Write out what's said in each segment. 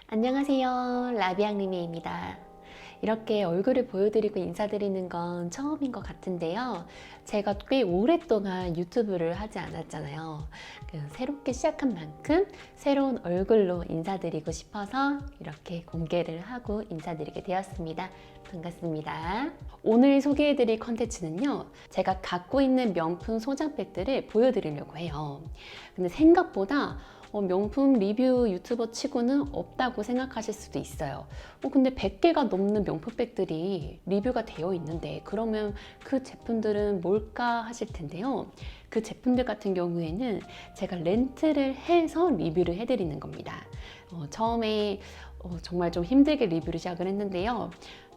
안녕하세요. 라비앙리미입니다. 이렇게 얼굴을 보여드리고 인사드리는 건 처음인 것 같은데요. 제가 꽤 오랫동안 유튜브를 하지 않았잖아요. 새롭게 시작한 만큼 새로운 얼굴로 인사드리고 싶어서 이렇게 공개를 하고 인사드리게 되었습니다. 반갑습니다. 오늘 소개해드릴 컨텐츠는요, 제가 갖고 있는 명품 소장백들을 보여드리려고 해요. 근데 생각보다 명품 리뷰 유튜버 치고는 없다고 생각하실 수도 있어요. 근데 100개가 넘는 명품백들이 리뷰가 되어 있는데 그러면 그 제품들은 뭘까 하실 텐데요. 그 제품들 같은 경우에는 제가 렌트를 해서 리뷰를 해드리는 겁니다. 처음에 정말 좀 힘들게 리뷰를 시작을 했는데요.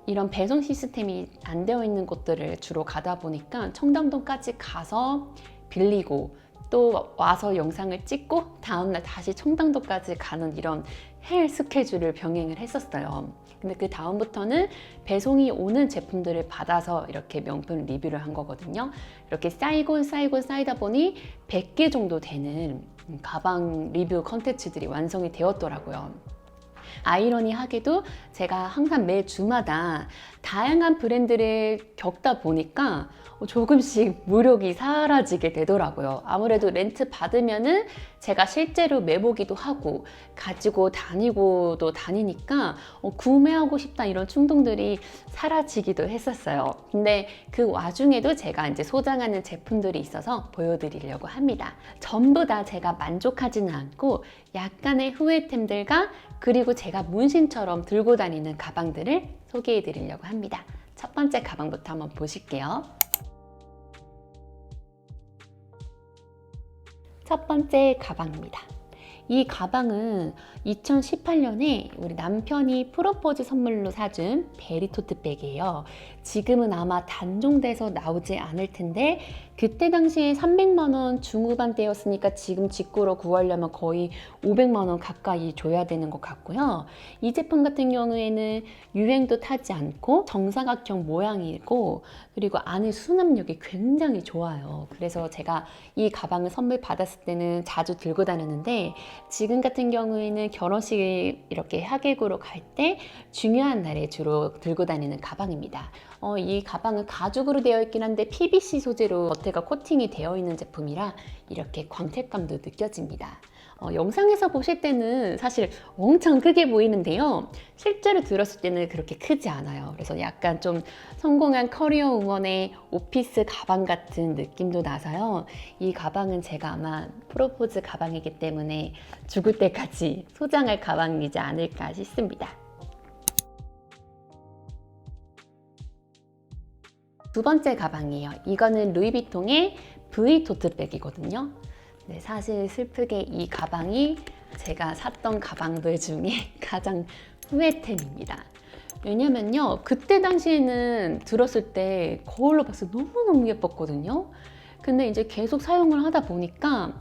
이런 배송 시스템이 안 되어 있는 곳들을 주로 가다 보니까 청담동까지 가서 빌리고 또 와서 영상을 찍고 다음날 다시 청담도까지 가는 이런 헬 스케줄을 병행을 했었어요. 근데 그 다음부터는 배송이 오는 제품들을 받아서 이렇게 명품 리뷰를 한 거거든요. 이렇게 쌓이다 보니 100개 정도 되는 가방 리뷰 컨텐츠들이 완성이 되었더라고요. 아이러니하게도 제가 항상 매 주마다 다양한 브랜드를 겪다 보니까 조금씩 무력이 사라지게 되더라고요. 아무래도 렌트 받으면은 제가 실제로 매보기도 하고 가지고 다니고도 다니니까 구매하고 싶다 이런 충동들이 사라지기도 했었어요. 근데 그 와중에도 제가 이제 소장하는 제품들이 있어서 보여드리려고 합니다. 전부 다 제가 만족하지는 않고 약간의 후회템들과 그리고 제가 문신처럼 들고 다니는 가방들을 소개해 드리려고 합니다. 첫 번째 가방부터 한번 보실게요. 첫 번째 가방입니다. 이 가방은 2018년에 우리 남편이 프로포즈 선물로 사준 베리토트백이에요. 지금은 아마 단종돼서 나오지 않을 텐데 그때 당시에 300만 원 중후반대였으니까 지금 직구로 구하려면 거의 500만 원 가까이 줘야 되는 것 같고요. 이 제품 같은 경우에는 유행도 타지 않고 정사각형 모양이고 그리고 안에 수납력이 굉장히 좋아요. 그래서 제가 이 가방을 선물 받았을 때는 자주 들고 다녔는데 지금 같은 경우에는 결혼식 이렇게 하객으로 갈 때 중요한 날에 주로 들고 다니는 가방입니다. 이 가방은 가죽으로 되어 있긴 한데 PVC 소재로 겉에가 코팅이 되어 있는 제품이라 이렇게 광택감도 느껴집니다. 영상에서 보실 때는 사실 엄청 크게 보이는데요. 실제로 들었을 때는 그렇게 크지 않아요. 그래서 약간 좀 성공한 커리어 우먼의 오피스 가방 같은 느낌도 나서요. 이 가방은 제가 아마 프로포즈 가방이기 때문에 죽을 때까지 소장할 가방이지 않을까 싶습니다. 두 번째 가방이에요. 이거는 루이비통의 V 토트백이거든요. 네, 사실 슬프게 이 가방이 제가 샀던 가방들 중에 가장 후회템입니다. 왜냐면요, 그때 당시에는 들었을 때 거울로 봤을 때 너무너무 예뻤거든요. 근데 이제 계속 사용을 하다 보니까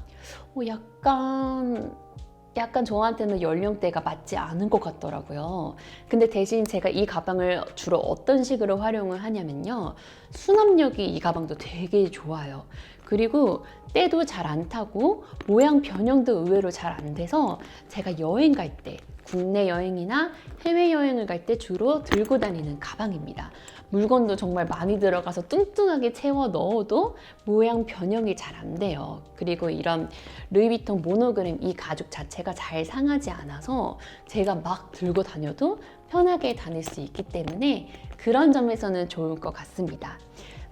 약간 저한테는 연령대가 맞지 않은 것 같더라고요. 근데 대신 제가 이 가방을 주로 어떤 식으로 활용을 하냐면요. 수납력이 이 가방도 되게 좋아요. 그리고 때도 잘 안 타고 모양 변형도 의외로 잘 안 돼서 제가 여행 갈 때, 국내 여행이나 해외여행을 갈 때 주로 들고 다니는 가방입니다. 물건도 정말 많이 들어가서 뚱뚱하게 채워 넣어도 모양 변형이 잘 안 돼요. 그리고 이런 루이비통 모노그램 이 가죽 자체가 잘 상하지 않아서 제가 막 들고 다녀도 편하게 다닐 수 있기 때문에 그런 점에서는 좋을 것 같습니다.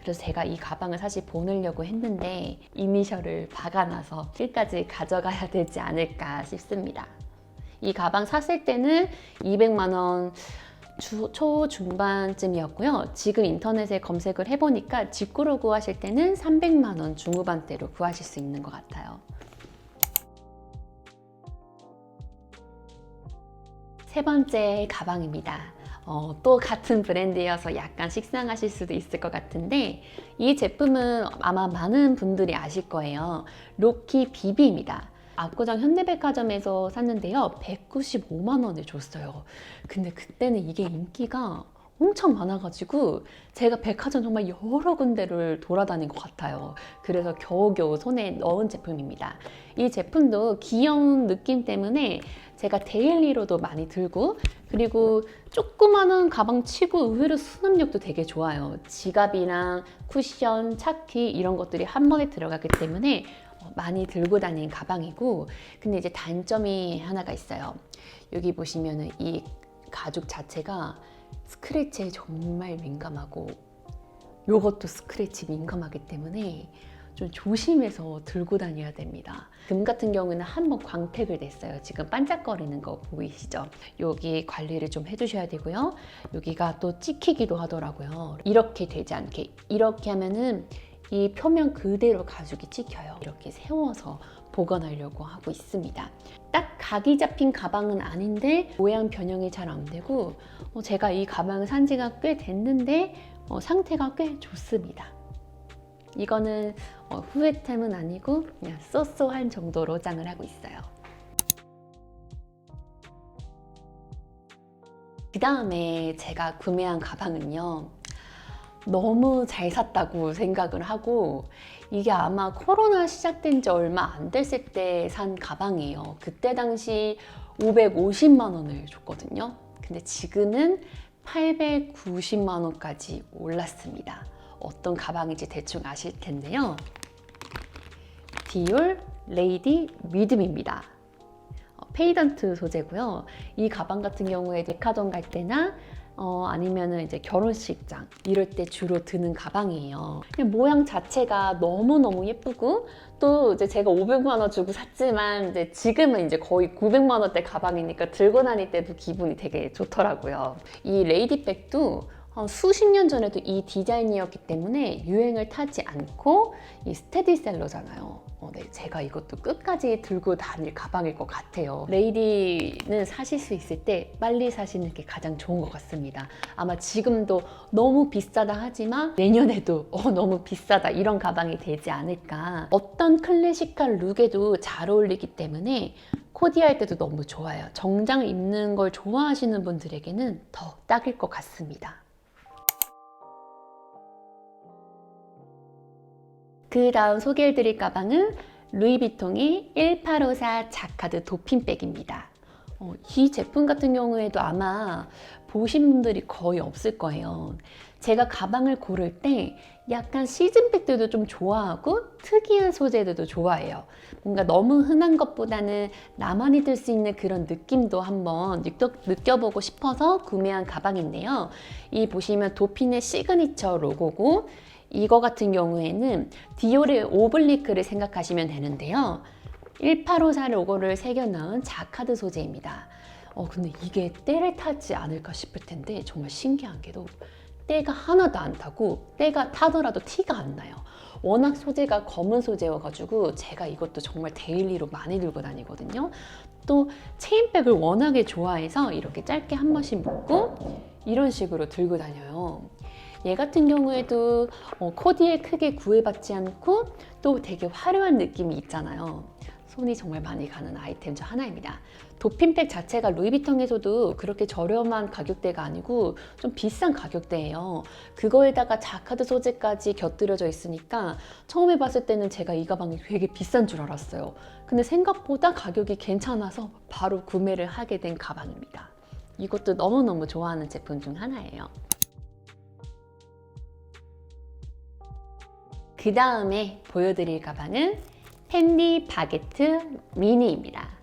그래서 제가 이 가방을 사실 보내려고 했는데 이니셜을 박아놔서 끝까지 가져가야 되지 않을까 싶습니다. 이 가방 샀을 때는 200만 원 초중반쯤이었고요. 지금 인터넷에 검색을 해보니까 직구로 구하실 때는 300만 원 중후반대로 구하실 수 있는 것 같아요. 세 번째 가방입니다. 또 같은 브랜드여서 약간 식상하실 수도 있을 것 같은데 이 제품은 아마 많은 분들이 아실 거예요. 로키 비비입니다. 압구정 현대백화점에서 샀는데요. 195만 원에 줬어요. 근데 그때는 이게 인기가 엄청 많아가지고 제가 백화점 정말 여러 군데를 돌아다닌 것 같아요. 그래서 겨우겨우 손에 넣은 제품입니다. 이 제품도 귀여운 느낌 때문에 제가 데일리로도 많이 들고, 그리고 조그마한 가방 치고 의외로 수납력도 되게 좋아요. 지갑이랑 쿠션, 차키 이런 것들이 한 번에 들어가기 때문에 많이 들고 다니는 가방이고, 근데 이제 단점이 하나가 있어요. 여기 보시면은 이 가죽 자체가 스크래치에 정말 민감하고, 요것도 스크래치 민감하기 때문에 좀 조심해서 들고 다녀야 됩니다. 금 같은 경우는 한번 광택을 냈어요. 지금 반짝거리는 거 보이시죠? 여기 관리를 좀 해주셔야 되고요. 여기가 또 찍히기도 하더라고요. 이렇게 되지 않게, 이렇게 하면은 이 표면 그대로 가죽이 찍혀요. 이렇게 세워서 보관하려고 하고 있습니다. 딱 각이 잡힌 가방은 아닌데 모양 변형이 잘 안 되고, 제가 이 가방을 산 지가 꽤 됐는데 상태가 꽤 좋습니다. 이거는 후회템은 아니고 그냥 쏘쏘한 정도로 장을 하고 있어요. 그 다음에 제가 구매한 가방은요, 너무 잘 샀다고 생각을 하고, 이게 아마 코로나 시작된 지 얼마 안 됐을 때 산 가방이에요. 그때 당시 550만 원을 줬거든요. 근데 지금은 890만 원까지 올랐습니다. 어떤 가방인지 대충 아실 텐데요. 디올 레이디 리듬입니다. 페이던트 소재고요. 이 가방 같은 경우에 백화점 갈 때나 아니면은 이제 결혼식장 이럴 때 주로 드는 가방이에요. 모양 자체가 너무너무 예쁘고, 또 이제 제가 500만 원 주고 샀지만 이제 지금은 이제 거의 900만 원대 가방이니까 들고 다닐 때도 기분이 되게 좋더라고요. 이 레이디백도 수십 년 전에도 이 디자인이었기 때문에 유행을 타지 않고 이 스테디셀러잖아요. 네, 제가 이것도 끝까지 들고 다닐 가방일 것 같아요. 레이디는 사실 수 있을 때 빨리 사시는 게 가장 좋은 것 같습니다. 아마 지금도 너무 비싸다 하지만 내년에도 너무 비싸다 이런 가방이 되지 않을까. 어떤 클래식한 룩에도 잘 어울리기 때문에 코디할 때도 너무 좋아요. 정장 입는 걸 좋아하시는 분들에게는 더 딱일 것 같습니다. 그 다음 소개해드릴 가방은 루이비통의 1854 자카드 도핀백입니다. 이 제품 같은 경우에도 아마 보신 분들이 거의 없을 거예요. 제가 가방을 고를 때 약간 시즌백들도 좀 좋아하고 특이한 소재들도 좋아해요. 뭔가 너무 흔한 것보다는 나만이 들 수 있는 그런 느낌도 한번 느껴보고 싶어서 구매한 가방인데요. 이 보시면 도핀의 시그니처 로고고, 이거 같은 경우에는 디올의 오블리크를 생각하시면 되는데요. 1854 로고를 새겨 넣은 자카드 소재입니다. 근데 이게 때를 타지 않을까 싶을 텐데 정말 신기한 게도 때가 하나도 안 타고, 때가 타더라도 티가 안 나요. 워낙 소재가 검은 소재여가지고 제가 이것도 정말 데일리로 많이 들고 다니거든요. 또 체인백을 워낙에 좋아해서 이렇게 짧게 한 번씩 묶고 이런 식으로 들고 다녀요. 얘 같은 경우에도 코디에 크게 구애받지 않고 또 되게 화려한 느낌이 있잖아요. 손이 정말 많이 가는 아이템 중 하나입니다. 도핀백 자체가 루이비통에서도 그렇게 저렴한 가격대가 아니고 좀 비싼 가격대예요. 그거에다가 자카드 소재까지 곁들여져 있으니까 처음에 봤을 때는 제가 이 가방이 되게 비싼 줄 알았어요. 근데 생각보다 가격이 괜찮아서 바로 구매를 하게 된 가방입니다. 이것도 너무너무 좋아하는 제품 중 하나예요. 그 다음에 보여드릴 가방은 펜디 바게트 미니입니다.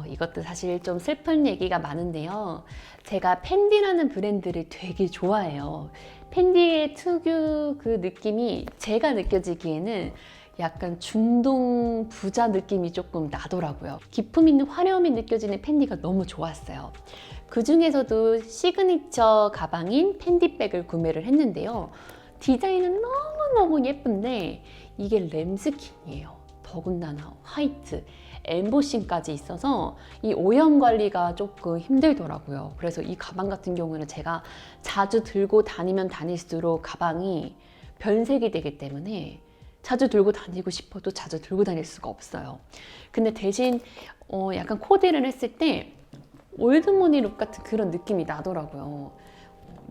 이것도 사실 좀 슬픈 얘기가 많은데요. 제가 펜디라는 브랜드를 되게 좋아해요. 펜디의 특유 그 느낌이 제가 느껴지기에는 약간 중동 부자 느낌이 조금 나더라고요. 기품 있는 화려함이 느껴지는 펜디가 너무 좋았어요. 그 중에서도 시그니처 가방인 펜디백을 구매를 했는데요. 디자인은 너무너무 예쁜데 이게 램스킨이에요. 더군다나 화이트, 엠보싱까지 있어서 이 오염 관리가 조금 힘들더라고요. 그래서 이 가방 같은 경우는 제가 자주 들고 다니면 다닐수록 가방이 변색이 되기 때문에 자주 들고 다니고 싶어도 자주 들고 다닐 수가 없어요. 근데 대신 약간 코디를 했을 때 올드머니 룩 같은 그런 느낌이 나더라고요.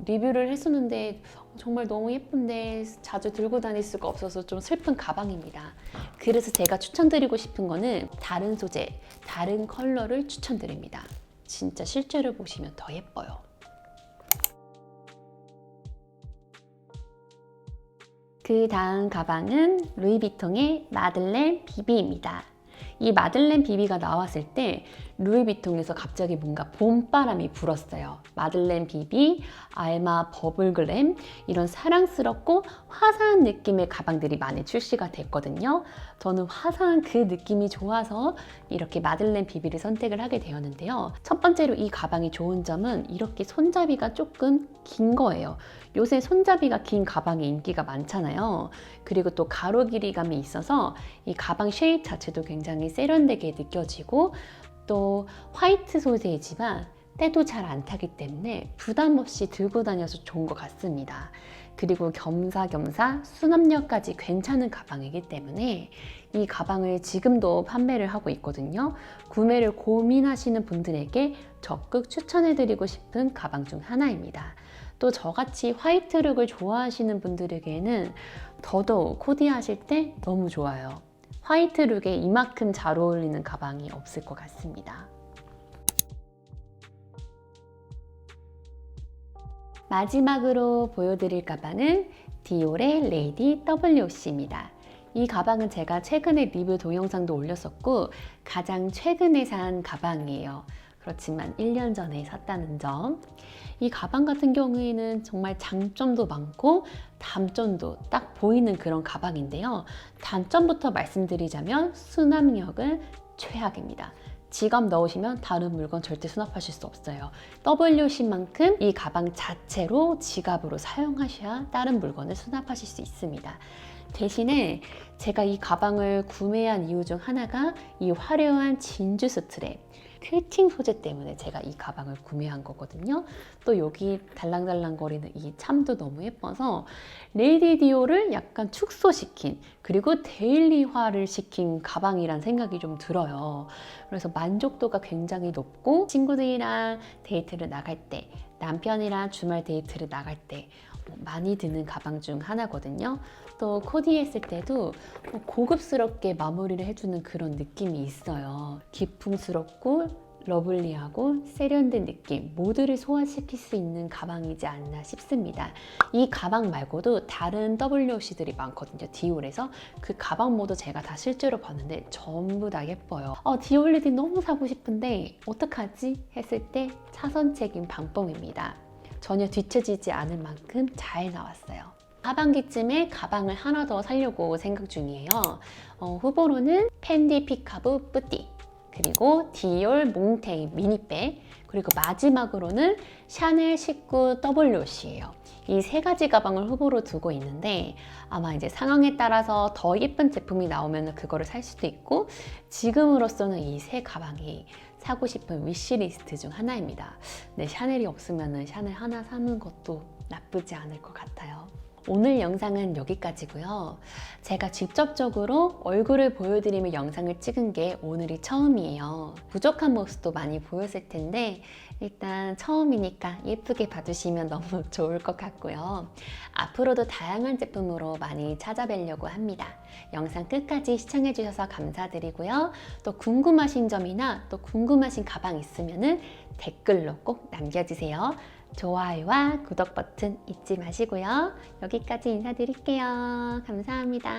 리뷰를 했었는데 정말 너무 예쁜데 자주 들고 다닐 수가 없어서 좀 슬픈 가방입니다. 그래서 제가 추천드리고 싶은 거는 다른 소재, 다른 컬러를 추천드립니다. 진짜 실제로 보시면 더 예뻐요. 그 다음 가방은 루이비통의 마들렌 비비입니다. 이 마들렌 비비가 나왔을 때 루이비통에서 갑자기 뭔가 봄바람이 불었어요. 마들렌 비비, 알마 버블그램 이런 사랑스럽고 화사한 느낌의 가방들이 많이 출시가 됐거든요. 저는 화사한 그 느낌이 좋아서 이렇게 마들렌 비비를 선택을 하게 되었는데요. 첫 번째로 이 가방이 좋은 점은 이렇게 손잡이가 조금 긴 거예요. 요새 손잡이가 긴 가방이 인기가 많잖아요. 그리고 또 가로 길이감이 있어서 이 가방 쉐입 자체도 굉장히 세련되게 느껴지고 또 화이트 소재이지만 때도 잘 안 타기 때문에 부담 없이 들고 다녀서 좋은 것 같습니다. 그리고 겸사겸사 수납력까지 괜찮은 가방이기 때문에 이 가방을 지금도 판매를 하고 있거든요. 구매를 고민하시는 분들에게 적극 추천해드리고 싶은 가방 중 하나입니다. 또 저같이 화이트 룩을 좋아하시는 분들에게는 더더욱 코디하실 때 너무 좋아요. 화이트 룩에 이만큼 잘 어울리는 가방이 없을 것 같습니다. 마지막으로 보여드릴 가방은 디올의 레이디 WOC입니다. 이 가방은 제가 최근에 리뷰 동영상도 올렸었고 가장 최근에 산 가방이에요. 그렇지만 1년 전에 샀다는 점. 이 가방 같은 경우에는 정말 장점도 많고 단점도 딱 보이는 그런 가방인데요. 단점부터 말씀드리자면 수납력은 최악입니다. 지갑 넣으시면 다른 물건 절대 수납하실 수 없어요. WC만큼 이 가방 자체로 지갑으로 사용하셔야 다른 물건을 수납하실 수 있습니다. 대신에 제가 이 가방을 구매한 이유 중 하나가 이 화려한 진주 스트랩, 퀼팅 소재 때문에 제가 이 가방을 구매한 거거든요. 또 여기 달랑달랑거리는 이 참도 너무 예뻐서 레이디 디올을 약간 축소시킨 그리고 데일리화를 시킨 가방이란 생각이 좀 들어요. 그래서 만족도가 굉장히 높고 친구들이랑 데이트를 나갈 때, 남편이랑 주말 데이트를 나갈 때 많이 드는 가방 중 하나거든요. 또 코디했을 때도 고급스럽게 마무리를 해주는 그런 느낌이 있어요. 기품스럽고 러블리하고 세련된 느낌 모두를 소화시킬 수 있는 가방이지 않나 싶습니다. 이 가방 말고도 다른 WC들이 많거든요. 디올에서 그 가방 모두 제가 다 실제로 봤는데 전부 다 예뻐요. 디올 레디 너무 사고 싶은데 어떡하지? 했을 때 차선책인 방법입니다. 전혀 뒤처지지 않을 만큼 잘 나왔어요. 하반기쯤에 가방을 하나 더 사려고 생각 중이에요. 후보로는 펜디 피카브 뿌띠, 그리고 디올 몽테이 미니백, 그리고 마지막으로는 샤넬 19 WC예요. 이 세 가지 가방을 후보로 두고 있는데 아마 이제 상황에 따라서 더 예쁜 제품이 나오면 그거를 살 수도 있고 지금으로서는 이 세 가방이 사고 싶은 위시리스트 중 하나입니다. 네, 샤넬이 없으면 샤넬 하나 사는 것도 나쁘지 않을 것 같아요. 오늘 영상은 여기까지고요. 제가 직접적으로 얼굴을 보여드리며 영상을 찍은 게 오늘이 처음이에요. 부족한 모습도 많이 보였을 텐데 일단 처음이니까 예쁘게 봐주시면 너무 좋을 것 같고요. 앞으로도 다양한 제품으로 많이 찾아뵈려고 합니다. 영상 끝까지 시청해주셔서 감사드리고요. 또 궁금하신 점이나 또 궁금하신 가방 있으면 댓글로 꼭 남겨주세요. 좋아요와 구독 버튼 잊지 마시고요. 여기까지 인사드릴게요. 감사합니다.